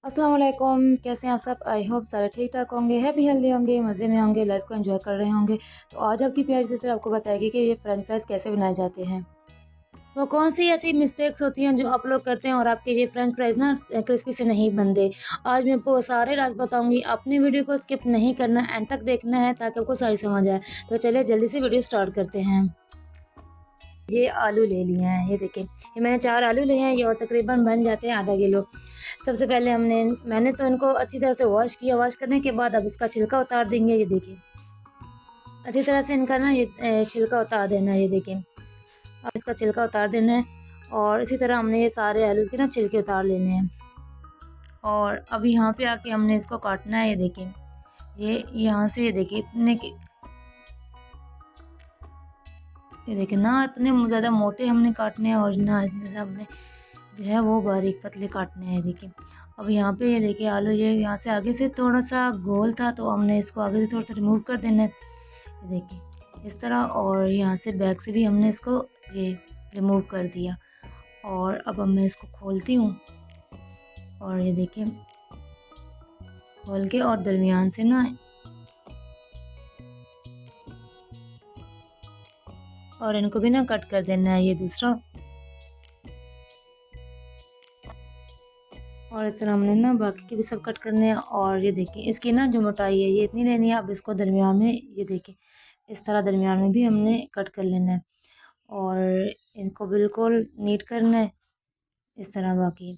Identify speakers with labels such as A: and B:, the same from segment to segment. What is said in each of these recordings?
A: अस्सलाम वालेकुम, कैसे हैं आप सब? आई होप सारे ठीक-ठाक होंगे, हैप्पी हेल्दी होंगे, मज़े में होंगे, लाइफ़ को एंजॉय कर रहे होंगे। तो आज आपकी प्यारी सिस्टर आपको बताएगी कि ये फ्रेंच फ्राइज़ कैसे बनाए जाते हैं। वो कौन-सी ऐसी मिस्टेक्स होती हैं जो आप लोग करते हैं और आपके ये फ्रेंच फ्राइज़ ना क्रिस्पी से नहीं बनते। आज मैं आपको वो सारे राज़ बताऊँगी, अपनी वीडियो को स्किप नहीं करना, एंड तक देखना है ताकि आपको सारी समझ आए। तो चलिए जल्दी से वीडियो स्टार्ट करते हैं। ये आलू ले लिए हैं, ये देखें, ये मैंने 4 आलू लिए हैं, ये और तकरीबन बन जाते हैं आधा किलो। सबसे पहले मैंने तो इनको अच्छी तरह से वॉश किया, वॉश करने के बाद अब इसका छिलका उतार देंगे, ये देखिए। अच्छी तरह से इनका ना ये छिलका उतार देना है, ये देखें। अब इसका छिलका उतार देना है और इसी तरह हमने ये सारे आलू के ना छिलके उतार लेने हैं। और अब यहाँ पे आके हमने इसको काटना है, ये देखें। ये यहाँ से ये देखिए इतने के ये देखिए ना, इतने ज़्यादा मोटे हमने काटने हैं और ना इतने ज़्यादा हमने जो है वो बारीक पतले काटने हैं, देखिए। अब यहाँ पे ये देखिए आलू ये यहाँ से आगे से थोड़ा-सा गोल था तो हमने इसको आगे से थोड़ा-सा रिमूव कर देना है, ये देखिए इस तरह। और यहाँ से बैक से भी हमने इसको ये रिमूव कर दिया। और अब मैं इसको खोलती हूँ और ये देखिए खोल के और दरमियान से ना और इनको भी ना कट कर देना है, ये दूसरा। और इस तरह हमने ना बाकी के भी सब कट करने हैं। और ये देखिए इसकी ना जो मोटाई है ये इतनी लेनी है। अब इसको दरमियान में ये देखिए इस तरह दरमियान में भी हमने कट कर लेना है और इनको बिल्कुल नीट करना है इस तरह बाकी।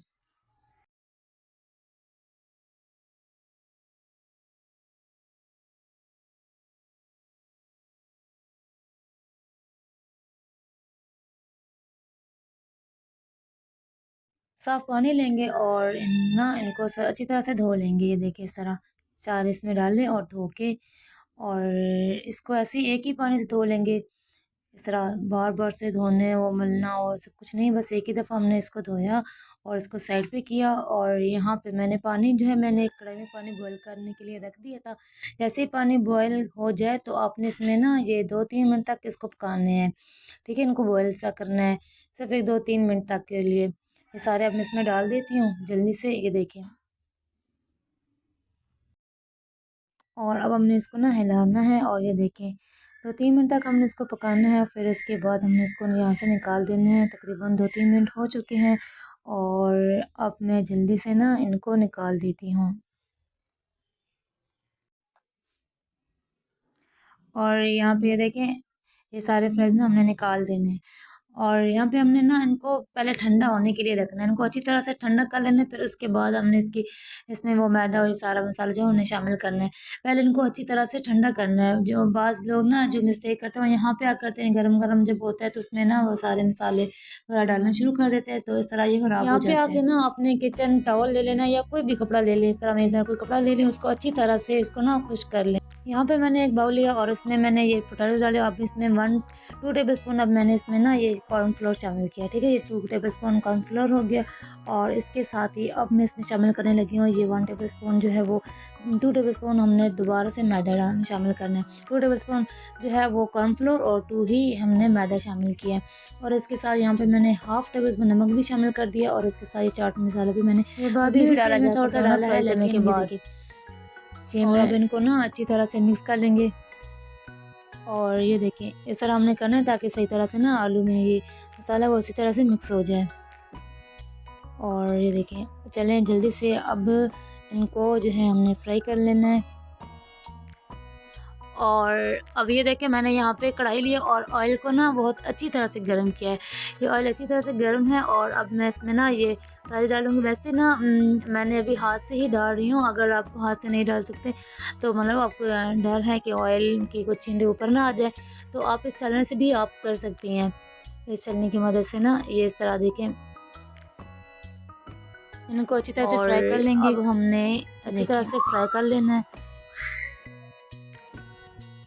A: साफ़ पानी लेंगे और इनको अच्छी तरह से धो लेंगे, ये देखिए इस तरह 4 इसमें डाल लें और धो के और इसको ऐसे ही एक ही पानी से धो लेंगे। इस तरह बार-बार से धोने वो मलना और सब कुछ नहीं, बस एक ही दफ़ा हमने इसको धोया और इसको साइड पे किया। और यहाँ पे मैंने पानी जो है मैंने एक कढ़ाई में पानी बॉयल करने के लिए रख दिया था। जैसे ही पानी बॉयल हो जाए तो आपने इसमें ना ये 2-3 मिनट तक इसको पकाने हैं, ठीक है? इनको बॉयल सा करना है, सिर्फ़ एक 2-3 मिनट तक के लिए। ये सारे अब मैं इसमें डाल देती हूँ जल्दी से, ये देखें। और अब हमने इसको ना हिलाना है और ये देखें 2-3 मिनट तक हमने इसको पकाना है। फिर इसके बाद हमने इसको यहाँ से निकाल देना है। तकरीबन 2-3 मिनट हो चुके हैं और अब मैं जल्दी से ना इनको निकाल देती हूँ। और यहाँ पे ये देखें ये सारे फ्राइज़ ना हमने निकाल देने हैं। और यहाँ पे हमने ना इनको पहले ठंडा होने के लिए रखना है, इनको अच्छी तरह से ठंडा कर लेना है। फिर उसके बाद हमने इसमें वो मैदा और ये सारा मसाला जो है हमने शामिल करना है। पहले इनको अच्छी तरह से ठंडा करना है। जो बाज़ लोग ना जो मिस्टेक करते हैं वो यहाँ पे करते हैं, गरम-गरम जब होता है तो उसमें ना वो सारे मसाले वगैरह डालना शुरू कर देते हैं, तो इस तरह ये खराब हो यहाँ पे जाता आके
B: जाते
A: ना आपने किचन टॉवल ले लेना या कोई भी कपड़ा ले लें, इस तरह मेरी तरह कोई कपड़ा ले लें, उसको अच्छी तरह से इसको ना खुश्क कर लें। यहाँ पे मैंने एक बाउल लिया और इसमें मैंने ये पोटैटोज़ डाले। अब इसमें 2 टेबलस्पून अब मैंने इसमें ना ये कॉर्नफ्लोर शामिल किया, ठीक है? ये 2 टेबलस्पून कॉर्नफ्लोर हो गया। और इसके साथ ही अब मैं इसमें शामिल करने लगी हूँ ये 1 टेबलस्पून जो है वो 2 टेबलस्पून हमने दोबारा से मैदा शामिल करना है। 2 टेबलस्पून जो है वो कॉर्नफ्लोर और 2 ही हमने मैदा शामिल किया है। और इसके साथ यहाँ पे मैंने हाफ़ टेबलस्पून नमक भी शामिल कर दिया और इसके साथ ये चाट मसाला भी मैंने
B: ये बाद
A: अभी
B: में
A: इसी
B: भी डाला
A: स्टेज में
B: जा
A: थोड़ा-सा
B: सकता है ना
A: डाला है,
B: फ्राई करने के
A: लेकिन ये
B: बाद।
A: देखिए और अब इनको ना अच्छी तरह से मिक्स कर लेंगे। और ये देखिए इस तरह हमने करना है ताकि सही तरह से ना आलू में ये मसाला वो उसी तरह से मिक्स हो जाए। और ये देखिए चलें जल्दी से अब इनको जो है हमने फ्राई कर लेना है। और अब ये देखें मैंने यहाँ पे कढ़ाई ली है और ऑयल को ना बहुत अच्छी तरह से गर्म किया है। ये ऑयल अच्छी तरह से गर्म है और अब मैं इसमें ना ये राइस डालूँगी। वैसे ना मैंने अभी हाथ से ही डाल रही हूँ, अगर आप हाथ से नहीं डाल सकते तो मतलब आपको डर है कि ऑयल की कुछ छींटे ऊपर ना आ जाए, तो आप इस छलनी से भी आप कर सकती हैं। इस छलनी की मदद से ना ये इस तरह देखें इनको अच्छी तरह से
B: और
A: फ्राई कर लेंगे। अब हमने अच्छी तरह
B: देखिए
A: से फ्राई कर लेना है।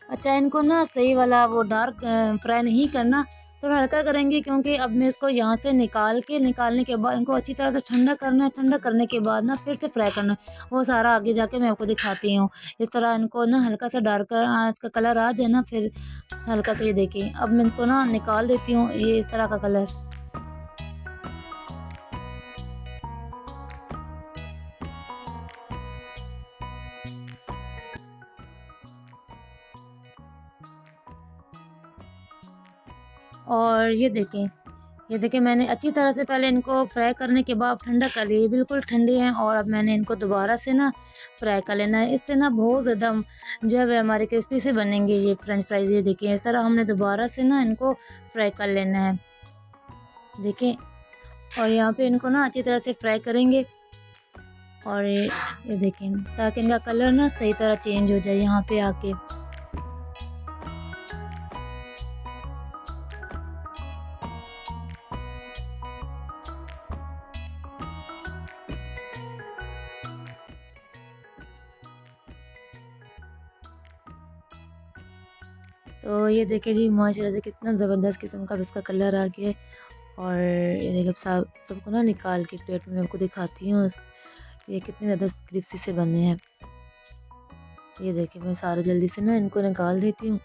A: अच्छा इनको ना सही वाला वो डार्क फ्राई नहीं करना, थोड़ा हल्का करेंगे क्योंकि अब मैं इसको यहाँ से निकालने के बाद इनको अच्छी तरह से ठंडा करना है। ठंडा करने के बाद ना फिर से फ्राई करना है, वो सारा आगे जाके मैं आपको दिखाती हूँ। इस तरह इनको ना हल्का सा डार्क इसका कलर आ जाए ना, फिर हल्का सा ये देखिए अब मैं इसको ना निकाल देती हूँ ये इस तरह का कलर। और ये देखें मैंने अच्छी तरह से पहले इनको फ्राई करने के बाद ठंडा कर लिए, बिल्कुल ठंडे हैं। और अब मैंने इनको दोबारा से ना फ्राई कर लेना है। इससे ना बहुत ज़्यादा जो है वह हमारे क्रिस्पी से बनेंगे ये फ्रेंच फ्राइज़। ये देखिए इस तरह हमने दोबारा से ना इनको फ्राई कर लेना है, देखें। और यहाँ पे इनको ना अच्छी तरह से फ्राई करेंगे। और ये देखें ताकि इनका कलर ना सही तरह चेंज हो जाए यहाँ पे आके। तो ये देखिए जी माशाल्लाह से कितना ज़बरदस्त किस्म का इसका कलर आ गया है। और ये देखिए सब सबको ना निकाल के प्लेट में आपको दिखाती हूँ ये कितने ज़्यादा क्रिस्पी से बने हैं। ये देखिए मैं सारा जल्दी से ना इनको निकाल देती हूँ।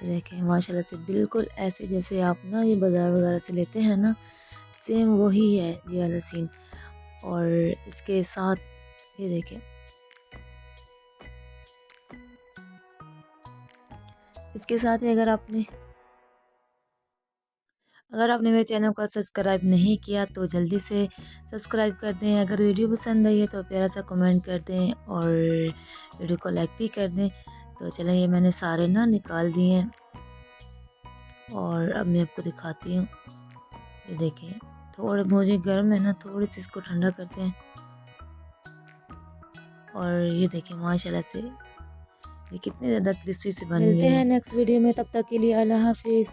A: ये देखिए माशाल्लाह से बिल्कुल ऐसे जैसे आप ना ये बाज़ार वगैरह से लेते हैं ना, सेम वही है ये वाला सीन। और इसके साथ ये देखिए इसके साथ ही अगर आपने मेरे चैनल को सब्सक्राइब नहीं किया तो जल्दी से सब्सक्राइब कर दें। अगर वीडियो पसंद आई है तो प्यारा सा कमेंट कर दें और वीडियो को लाइक भी कर दें। तो चलें ये मैंने सारे ना निकाल दिए हैं और अब मैं आपको दिखाती हूँ। ये देखें थोड़े मुझे गर्म है ना, थोड़ी सी इसको ठंडा करते हैं। और ये देखें माशाल्लाह से ये कितने ज़्यादा क्रिस्पी से बन गए हैं। मिलते हैं नेक्स्ट वीडियो में, तब तक के लिए अल्लाह हाफिज़।